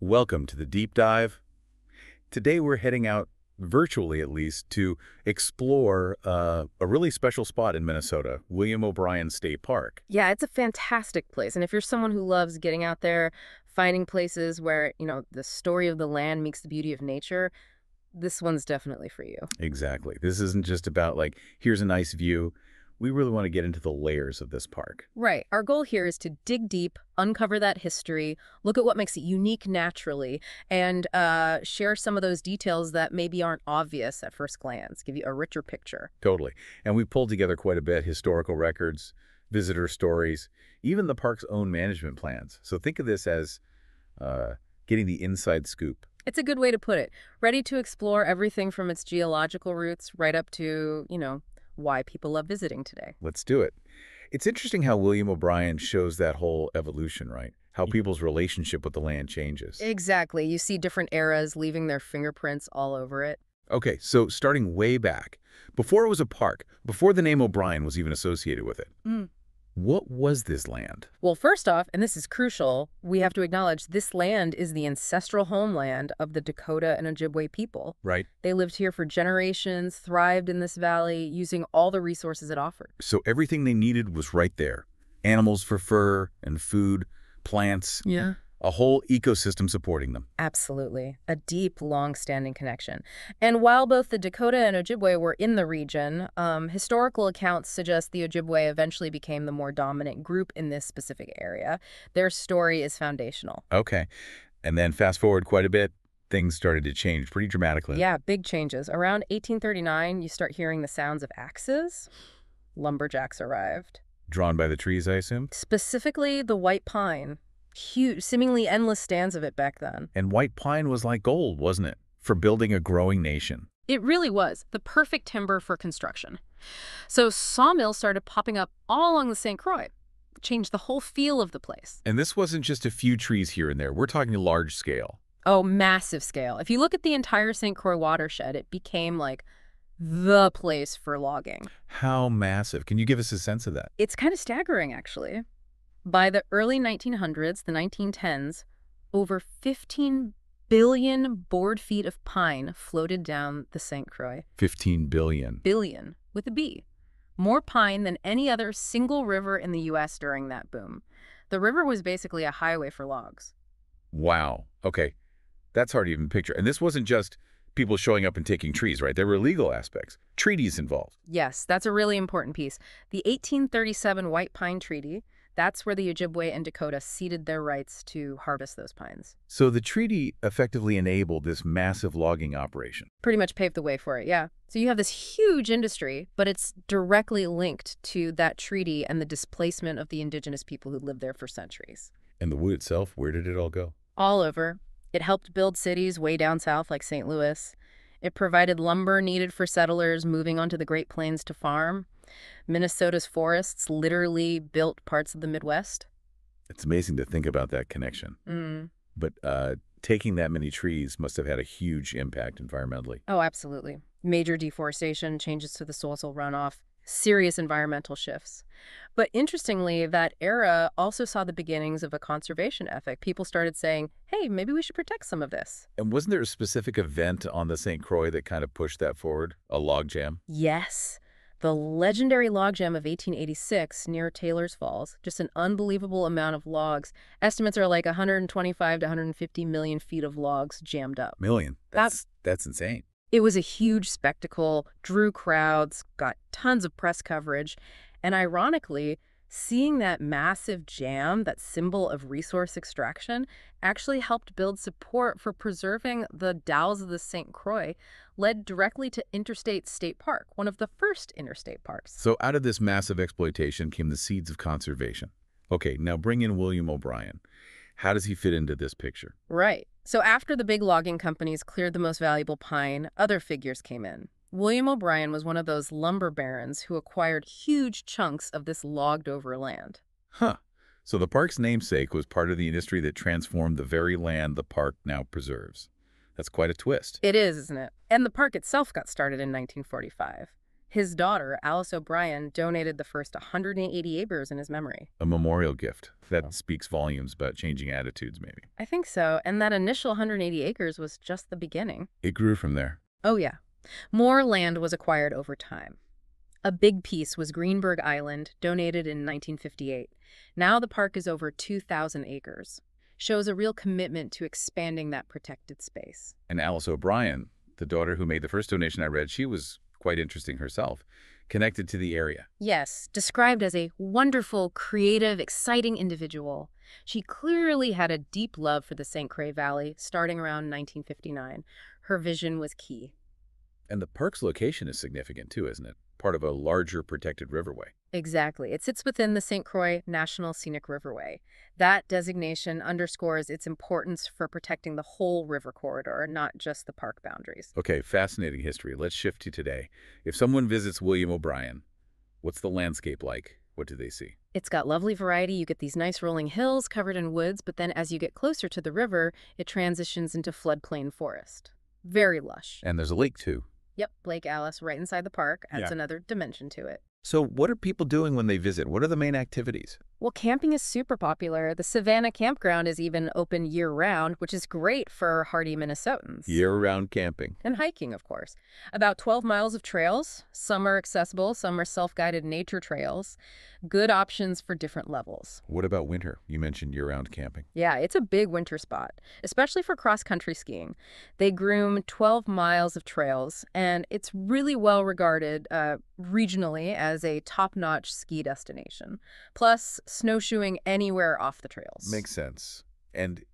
Welcome to the deep dive. Today we're heading out, virtually at least, to explore a really special spot in Minnesota, William O'Brien State Park. Yeah, it's a fantastic place. And if you're someone who loves getting out there, finding places where, the story of the land meets the beauty of nature, this one's definitely for you. Exactly. This isn't just about like, here's a nice view. We really want to get into the layers of this park. Right. Our goal here is to dig deep, uncover that history, look at what makes it unique naturally, and share some of those details that maybe aren't obvious at first glance, give you a richer picture. Totally. And we pulled together quite a bit, historical records, visitor stories, even the park's own management plans. So think of this as getting the inside scoop. It's a good way to put it. Ready to explore everything from its geological roots right up to, why people love visiting today. Let's do it. It's interesting how William O'Brien shows that whole evolution, right? How people's relationship with the land changes. Exactly. You see different eras leaving their fingerprints all over it. Okay, so starting way back, before it was a park, before the name O'Brien was even associated with it, what was this land? Well, first off, and this is crucial, we have to acknowledge this land is the ancestral homeland of the Dakota and Ojibwe people. Right. They lived here for generations, thrived in this valley, using all the resources it offered. So everything they needed was right there. Animals for fur and food, plants. Yeah. A whole ecosystem supporting them. Absolutely. A deep, long-standing connection. And while both the Dakota and Ojibwe were in the region, historical accounts suggest the Ojibwe eventually became the more dominant group in this specific area. Their story is foundational. Okay. And then fast forward quite a bit, things started to change pretty dramatically. Yeah, big changes. Around 1839, you start hearing the sounds of axes. Lumberjacks arrived. Drawn by the trees, I assume? Specifically, the white pine. Huge, seemingly endless stands of it back then. And white pine was like gold, wasn't it? For building a growing nation. It really was the perfect timber for construction. So sawmills started popping up all along the St. Croix. Changed the whole feel of the place. And this wasn't just a few trees here and there. We're talking large scale. Oh, massive scale. If you look at the entire St. Croix watershed, it became like the place for logging. How massive? Can you give us a sense of that? It's kind of staggering, actually. By the early 1900s, the 1910s, over 15 billion board feet of pine floated down the St. Croix. 15 billion. Billion, with a B. More pine than any other single river in the U.S. during that boom. The river was basically a highway for logs. Wow. Okay. That's hard to even picture. And this wasn't just people showing up and taking trees, right? There were legal aspects, treaties involved. Yes, that's a really important piece. The 1837 White Pine Treaty, that's where the Ojibwe and Dakota ceded their rights to harvest those pines. So the treaty effectively enabled this massive logging operation. Pretty much paved the way for it, yeah. So you have this huge industry, but it's directly linked to that treaty and the displacement of the indigenous people who lived there for centuries. And the wood itself, where did it all go? All over. It helped build cities way down south like St. Louis. It provided lumber needed for settlers moving onto the Great Plains to farm. Minnesota's forests literally built parts of the Midwest. It's amazing to think about that connection. But taking that many trees must have had a huge impact environmentally. Oh, absolutely. Major deforestation, changes to the soil runoff, serious environmental shifts. But interestingly, that era also saw the beginnings of a conservation ethic. People started saying, hey, maybe we should protect some of this. And wasn't there a specific event on the St. Croix that kind of pushed that forward? A log jam? Yes. The legendary logjam of 1886 near Taylor's Falls, just an unbelievable amount of logs. Estimates are like 125 to 150 million feet of logs jammed up. Million? That's insane. It was a huge spectacle, drew crowds, got tons of press coverage, and ironically, seeing that massive jam, that symbol of resource extraction, actually helped build support for preserving the Dalles of the St. Croix, led directly to Interstate State Park, one of the first interstate parks. So out of this massive exploitation came the seeds of conservation. Okay, now bring in William O'Brien. How does he fit into this picture? Right. So after the big logging companies cleared the most valuable pine, other figures came in. William O'Brien was one of those lumber barons who acquired huge chunks of this logged-over land. Huh. So the park's namesake was part of the industry that transformed the very land the park now preserves. That's quite a twist. It is, isn't it? And the park itself got started in 1945. His daughter, Alice O'Brien, donated the first 180 acres in his memory. A memorial gift. That speaks volumes about changing attitudes, maybe. I think so, and that initial 180 acres was just the beginning. It grew from there. Oh yeah. More land was acquired over time. A big piece was Greenberg Island, donated in 1958. Now the park is over 2,000 acres. Shows a real commitment to expanding that protected space. And Alice O'Brien, the daughter who made the first donation I read, she was quite interesting herself, connected to the area. Yes, described as a wonderful, creative, exciting individual. She clearly had a deep love for the St. Croix Valley, starting around 1959. Her vision was key. And the park's location is significant too, isn't it? Part of a larger protected riverway. Exactly. It sits within the St. Croix National Scenic Riverway. That designation underscores its importance for protecting the whole river corridor, not just the park boundaries. Okay, fascinating history. Let's shift to today. If someone visits William O'Brien, what's the landscape like? What do they see? It's got lovely variety. You get these nice rolling hills covered in woods, but then as you get closer to the river, it transitions into floodplain forest. Very lush. And there's a lake too. Yep, Lake Alice right inside the park adds Yeah. another dimension to it. So what are people doing when they visit? What are the main activities? Well, camping is super popular. The Savannah Campground is even open year-round, which is great for hardy Minnesotans. Year-round camping. And hiking, of course. About 12 miles of trails. Some are accessible, some are self-guided nature trails. Good options for different levels. What about winter? You mentioned year-round camping. Yeah, it's a big winter spot, especially for cross-country skiing. They groom 12 miles of trails, and it's really well regarded regionally as a top-notch ski destination. Plus, snowshoeing anywhere off the trails. Makes sense. And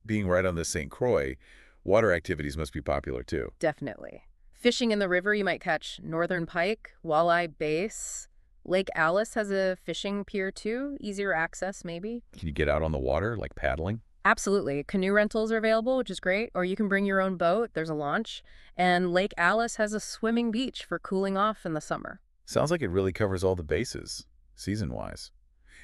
being right on the St. Croix, water activities must be popular too. Definitely. Fishing in the river, you might catch northern pike, walleye, bass. Lake Alice has a fishing pier too, easier access maybe. Can you get out on the water, like paddling? Absolutely. Canoe rentals are available, which is great, or you can bring your own boat. There's a launch. And Lake Alice has a swimming beach for cooling off in the summer. Sounds like it really covers all the bases, season-wise.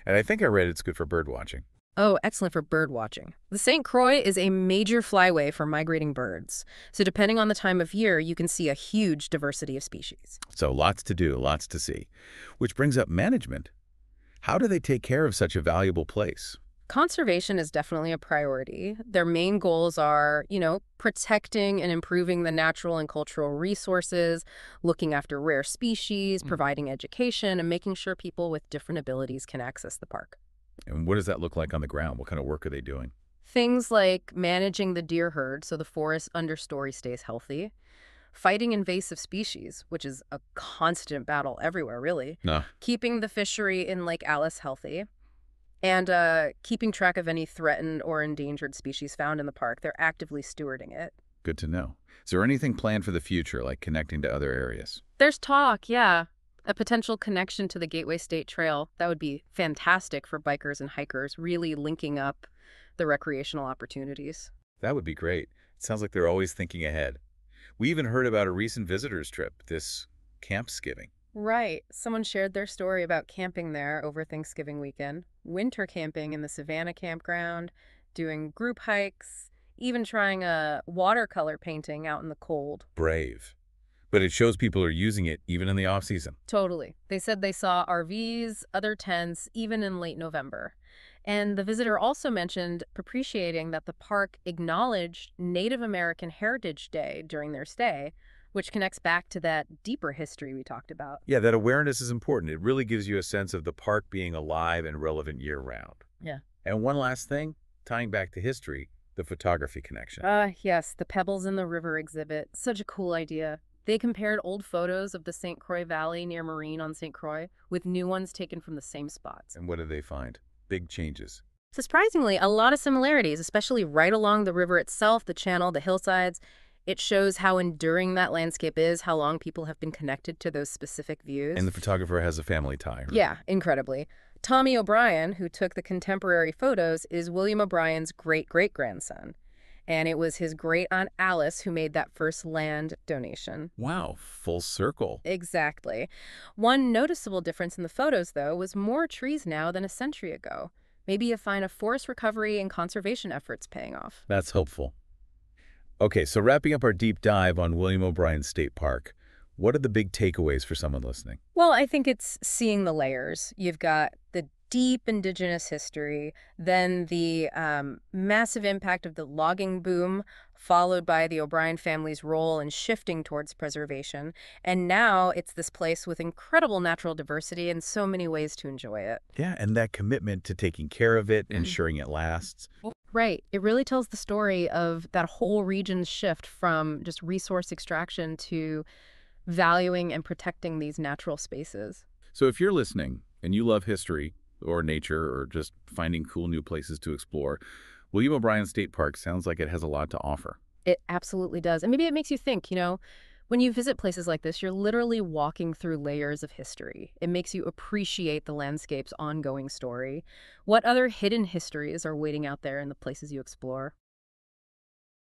And I think I read it's good for bird watching. Oh, excellent for bird watching. The St. Croix is a major flyway for migrating birds. So depending on the time of year, you can see a huge diversity of species. So lots to do, lots to see. Which brings up management. How do they take care of such a valuable place? Conservation is definitely a priority. Their main goals are, protecting and improving the natural and cultural resources, looking after rare species, providing education, and making sure people with different abilities can access the park. And what does that look like on the ground? What kind of work are they doing? Things like managing the deer herd so the forest understory stays healthy, fighting invasive species, which is a constant battle everywhere, really, No. keeping the fishery in Lake Alice healthy, and keeping track of any threatened or endangered species found in the park. They're actively stewarding it. Good to know. Is there anything planned for the future, like connecting to other areas? There's talk, yeah. A potential connection to the Gateway State Trail. That would be fantastic for bikers and hikers, really linking up the recreational opportunities. That would be great. It sounds like they're always thinking ahead. We even heard about a recent visitors trip, this Campsgiving. Right. Someone shared their story about camping there over Thanksgiving weekend, winter camping in the Savannah Campground, doing group hikes, even trying a watercolor painting out in the cold. Brave. But it shows people are using it even in the off-season. Totally. They said they saw RVs, other tents, even in late November. And the visitor also mentioned appreciating that the park acknowledged Native American Heritage Day during their stay, which connects back to that deeper history we talked about. Yeah, that awareness is important. It really gives you a sense of the park being alive and relevant year-round. Yeah. And one last thing, tying back to history, the photography connection. Yes, the Pebbles in the River exhibit. Such a cool idea. They compared old photos of the St. Croix Valley near Marine on St. Croix with new ones taken from the same spots. And what did they find? Big changes. Surprisingly, a lot of similarities, especially right along the river itself, the channel, the hillsides. It shows how enduring that landscape is, how long people have been connected to those specific views. And the photographer has a family tie. Right? Yeah, incredibly. Tommy O'Brien, who took the contemporary photos, is William O'Brien's great-great-grandson. And it was his great-aunt Alice who made that first land donation. Wow, full circle. Exactly. One noticeable difference in the photos, though, was more trees now than a century ago. Maybe a sign of forest recovery and conservation efforts paying off. That's hopeful. Okay, so wrapping up our deep dive on William O'Brien State Park, What are the big takeaways for someone listening? Well, I think it's seeing the layers. You've got the deep indigenous history, then the massive impact of the logging boom, followed by the O'Brien family's role in shifting towards preservation. And now it's this place with incredible natural diversity and so many ways to enjoy it. Yeah, and that commitment to taking care of it, ensuring it lasts. Right. It really tells the story of that whole region's shift from just resource extraction to valuing and protecting these natural spaces. So if you're listening and you love history or nature or just finding cool new places to explore, William O'Brien State Park sounds like it has a lot to offer. It absolutely does. And maybe it makes you think, when you visit places like this, you're literally walking through layers of history. It makes you appreciate the landscape's ongoing story. What other hidden histories are waiting out there in the places you explore?